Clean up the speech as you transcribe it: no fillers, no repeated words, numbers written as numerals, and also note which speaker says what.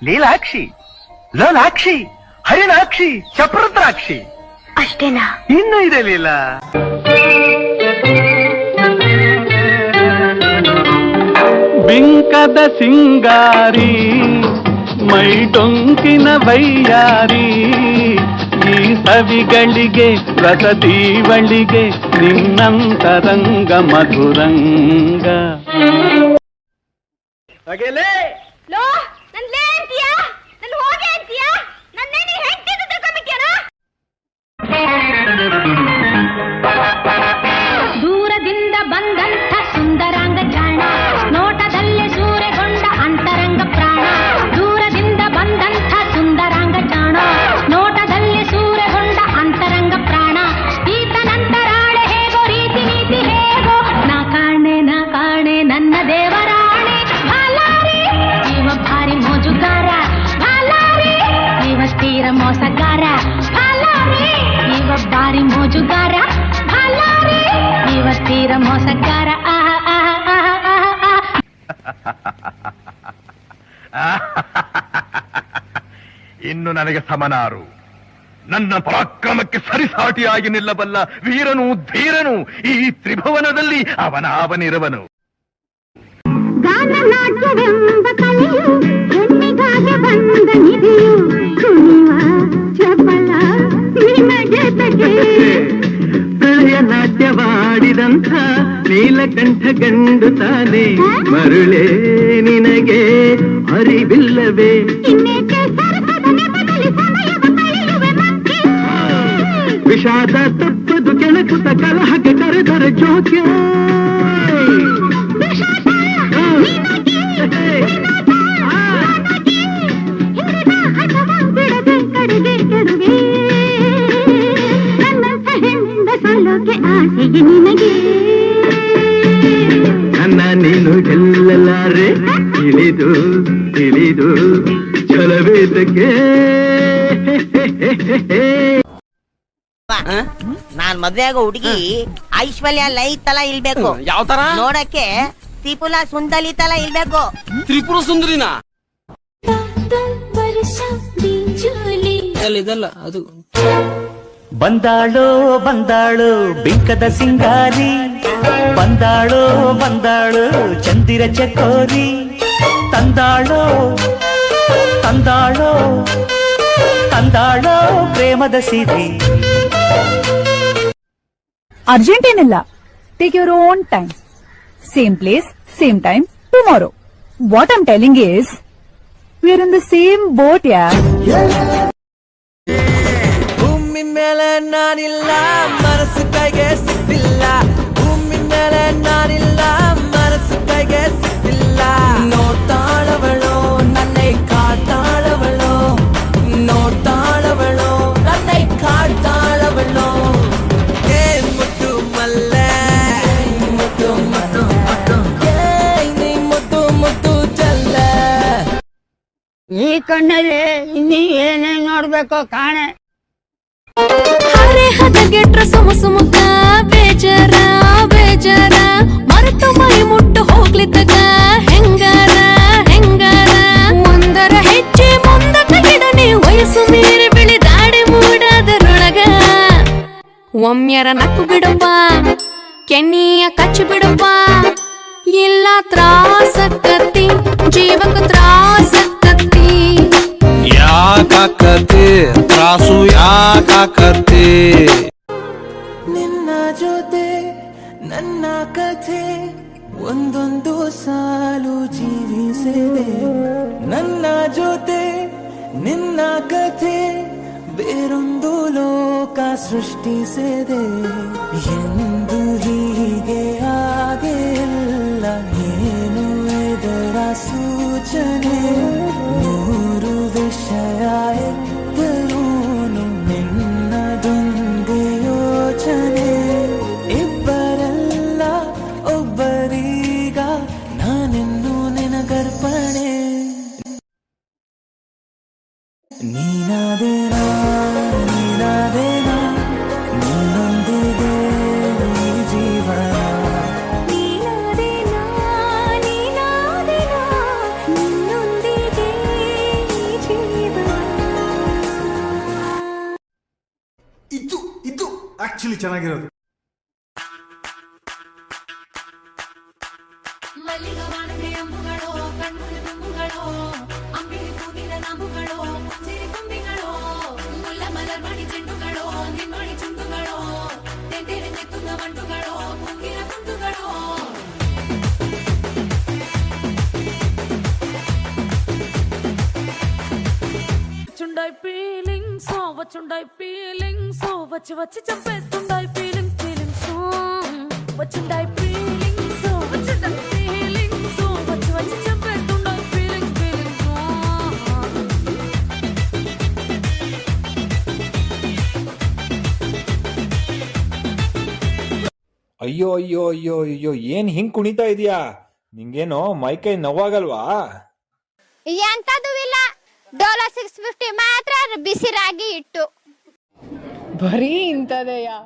Speaker 1: ಲೀಲಾಕ್ಷಿ, ಲೋಲಾಕ್ಷಿ, ಹರಿಣಾಕ್ಷಿ, ಚಪ್ರದ್ರಾಕ್ಷಿ.
Speaker 2: ಅಷ್ಟೇನಾ?
Speaker 1: ಇನ್ನೂ ಇದೆ ಲೀಲಾ.
Speaker 3: ಬಿಂಕದ ಸಿಂಗಾರಿ ಮೈ ಡೊಂಕಿನ ವೈಯಾರಿ, ಈ ಸವಿಗಳಿಗೆ ರಸದೀವಳಿಗೆ ನಿನ್ನಂತರಂಗ ಮಧುರಂಗ.
Speaker 2: ಲೋ, ನನ್ ಲೇ ಅಂತೀಯಾ? ನನ್ ಹೋಗೆ ಅಂತೀಯಾ? ನನ್ನೇ ನೀ ಹೆಂಡ್ತಿ ಅಂತ ತಿಳ್ಕೊಂಬಿಟ್ಯಾನ? ದೂರದಿಂದ ಬಂದಂಥ ಸುಂದರಾಂಗ ಜಾಣ, ನೋಟದಲ್ಲೇ ಸೂರೆಗೊಂಡ ಅಂತರಂಗ ಪ್ರಾಣ. ದೂರದಿಂದ ಬಂದಂಥ ಸುಂದರಾಂಗ ಜಾಣ, ನೋಟದಲ್ಲೇ ಸೂರೆಗೊಂಡ ಅಂತರಂಗ ಪ್ರಾಣ. ಈತನಂತರಾಳೆ ಹೇಗೋ, ರೀತಿ ನೀತಿ ಹೇಗೋ, ನಾ ಕಾಣೆ ನನ್ನ ದೇವರಾಣೆ. ಭಾಲಾರಿ ಜೀವ ಭಾರಿ ಮೋಜುಗಾರ, ಭಾಲಾರಿ ಜೀವ ತೀರ ಮೋಸಗಾರ. ಭಾಲಾರಿ ಜೀವ ಭಾರಿ ಮೋಜುಗಾರ, ಭಾಲಾರಿ ಜೀವ ತೀರ ಮೋಸಗಾರ.
Speaker 1: ಇನ್ನು ನನಗೆ ಸಮನಾರು, ನನ್ನ ಪರಾಕ್ರಮಕ್ಕೆ ಸರಿಸಾಟಿಯಾಗಿ ನಿಲ್ಲಬಲ್ಲ ವೀರನು ಧೀರನು ಈ ತ್ರಿಭುವನದಲ್ಲಿ ಅವನಿರುವನು.
Speaker 2: ಗಾನನಾಟ್ಯವೆಂಬ ಕಲೆಯು ಹೆಣ್ಣಿಗಾಗಿ ಬಂದ ನಿಧಿಯು, ಕುಣಿವ ಚಪಲ ನಿನಗೆ ತಗೆ.
Speaker 3: ಪ್ರಳಯ ನಾಟ್ಯವಾಡಿದಂಥ ನೀಲಕಂಠ ಗಂಡು ತಾನೆ, ಮರುಳೇ ನಿನಗೆ ಅರಿವಿಲ್ಲವೇ?
Speaker 2: ಇನ್ನೇಕೆ ಸರಸದ ನೆಪದಲ್ಲಿ ಸಮಯವ ಕಳೆಯುವೆ ಮತ್ತೆ?
Speaker 3: ವಿಷಾದ ತಪ್ಪದು ಕೆಣಕುತ ಕಲಹಕ್ಕೆ ಕರೆದರ ಜೋಕ್ಯ. ನನ್ನ ನೀನು ಗೆಲ್ಲಲಾರೆ, ತಿಳಿದು ತಿಳಿದು ಛಲವೇದಕ್ಕೆ.
Speaker 4: ನಾನ್ ಮದ್ವೆ ಆಗೋ ಹುಡುಗಿ ಐಶ್ವರ್ಯ ಲೈ ತರ ಇಲ್ಬೇಕು.
Speaker 5: ಯಾವ ತರ
Speaker 4: ನೋಡಕ್ಕೆ ತ್ರಿಪುರ ಸುಂದರಿ ತರ ಇಲ್ಬೇಕು.
Speaker 5: ತ್ರಿಪುರ ಸುಂದರಿನಾ? ಇದಲ್ಲ ಅದು.
Speaker 3: ಬಂದಾಳೋ ಬಂದಾಳು ಬಿಂಕದ ಸಿಂಗಾರಿ, ಬಂದಾಳೋ ಬಂದಾಳು ಚಂದಿರ ಚಕೋರಿ, ತಂದಾಳೋ ತಂದಾಳೋ ತಂದಾಳೋ ಪ್ರೇಮದ ಸಿರಿ.
Speaker 6: ಅರ್ಜೆಂಟ್ ಏನಿಲ್ಲ, take your own time. Same place, same time, tomorrow. What I'm telling is, we are in the same boat.
Speaker 5: ಭೂಮಿ ಮೇಲೆ ನಾನಿಲ್ಲ, ಮನಸ್ಸು ಕೈಗೆ ಸಿಕ್ತಿಲ್ಲ. ಭೂಮಿ ಮೇಲೆ ನಾನಿಲ್ಲ, ಮನಸ್ಸು ಕೈಗೆ ಸಿಕ್ತಿಲ್ಲ. ನೋಡ್ತಾಳವಳು ನನ್ನೇ ಕಾಡ್ತಾಳವಳು, ನೋಡ್ತಾಳವಳು ನನ್ನೇ ಕಾಡ್ತಾಳವಳು. ಮುತ್ತು ಮಲ್ಲೆ ಮುತ್ತು ಮುತ್ತು ಮುತ್ತು, ನೀ ಮುತ್ತು ಮುತ್ತು ಚಲ್ಲ.
Speaker 7: ಈ ಕಣ್ಣಲ್ಲಿ ಇನ್ನೀ ಏನೇನ್ ನೋಡ್ಬೇಕೋ ಕಾಣೆ.
Speaker 2: ಹರೆ ಹದಗೆಟ್ರ ಸುಮುಕ ಬೇಜಾರ ಬೇಜಾರ, ಮರೆತು ಮೈ ಮುಟ್ಟು ಹೋಗ್ಲಿದ್ದಗ ಹೆಂಗಾರ ಹೆಂಗಾರ. ಒಂದರ ಹೆಜ್ಜೆ ಮುಂದಕ್ಕ ಗಿಡನೆ, ವಯಸ್ಸು ಮೀರಿ ಬೆಳೆದಾಡಿ ಮೂಡಾದರೊಳಗ. ಒಮ್ಮೆರ ನಕ್ಕು ಬಿಡಪ್ಪ, ಕೆನ್ನಿಯ ಕಚ್ಚಿ ಬಿಡಪ್ಪ, ಇಲ್ಲ ತ್ರಾಸಕ್ಕತ್ತಿ ಜೀವಕ್ಕೆ ತ್ರಾಸಕ್ಕತ್ತಿ.
Speaker 5: ಯಾಕಾಕತಿ ತ್ರಾಸು ಯಾಕಾಕತಿ? ನಿನ್ನ ಜೊತೆ ನನ್ನ ಕಥೆ ಒಂದೊಂದು ಸಾಲು ಜೀವಿಸಿದೆ. ನನ್ನ ಜೊತೆ ನಿನ್ನ ಕಥೆ ಬೇರೊಂದು ಲೋಕ ಸೃಷ್ಟಿಸಿದೆ. ಎಂದು ಹೀಗೆ ಆಗಿಲ್ಲ, ಏನು ಇದರ ಸೂಚನೆ? ನೂರು ವಿಷಯ ಎತ್ತರೂನು ನಿನ್ನದೊಂದೇ ಯೋಚನೆ. ಇಬ್ಬರಲ್ಲ ಒಬ್ಬರೀಗ, ನಾನೆನ್ನು ನಿನಗರ್ಪಣೆ. ನೀನಾದೇನಾ ನೀನಾದೇನಾ, ನಿನ್ನೊಂದಿಗೆ ಈ ಜೀವನ.
Speaker 2: ನೀನಾದೇನಾ ನೀನಾದೇನಾ, ನಿನ್ನೊಂದಿಗೆ ಈ
Speaker 8: ಆಕ್ಚುಲಿ ಚೆನ್ನಾಗಿರೋದು.
Speaker 9: చుండై ఫీలింగ్స్ వచ్చుండై ఫీలింగ్స్ వచ్చి వచ్చి చంపేస్తుండై ఫీలింగ్స్ ఫీలింగ్స్ వచ్చుండై ఫీలింగ్స్ వచ్చుండై ఫీలింగ్స్ వచ్చి వచ్చి చంపేస్తుండై ఫీలింగ్స్ ఫీలింగ్స్.
Speaker 10: ಅಯ್ಯೋ ಅಯ್ಯೋ ಅಯ್ಯೋ ಅಯ್ಯೋ ಏನ್ ಹಿಂಗ್ ಕುಣಿತಾ ಇದೀಯಾ? ನಿಂಗೇನೋ ಮೈಕೈ ನೋವಾಗಲ್ವಾ?
Speaker 2: ಎಂತದೂ ಇಲ್ಲ, ಡೋಲೋ 650 ಮಾತ್ರ ಬಿಸಿ ರಾಗಿ ಇಟ್ಟು.
Speaker 6: ಬರೀ ಇಂಥದೆಯಾ?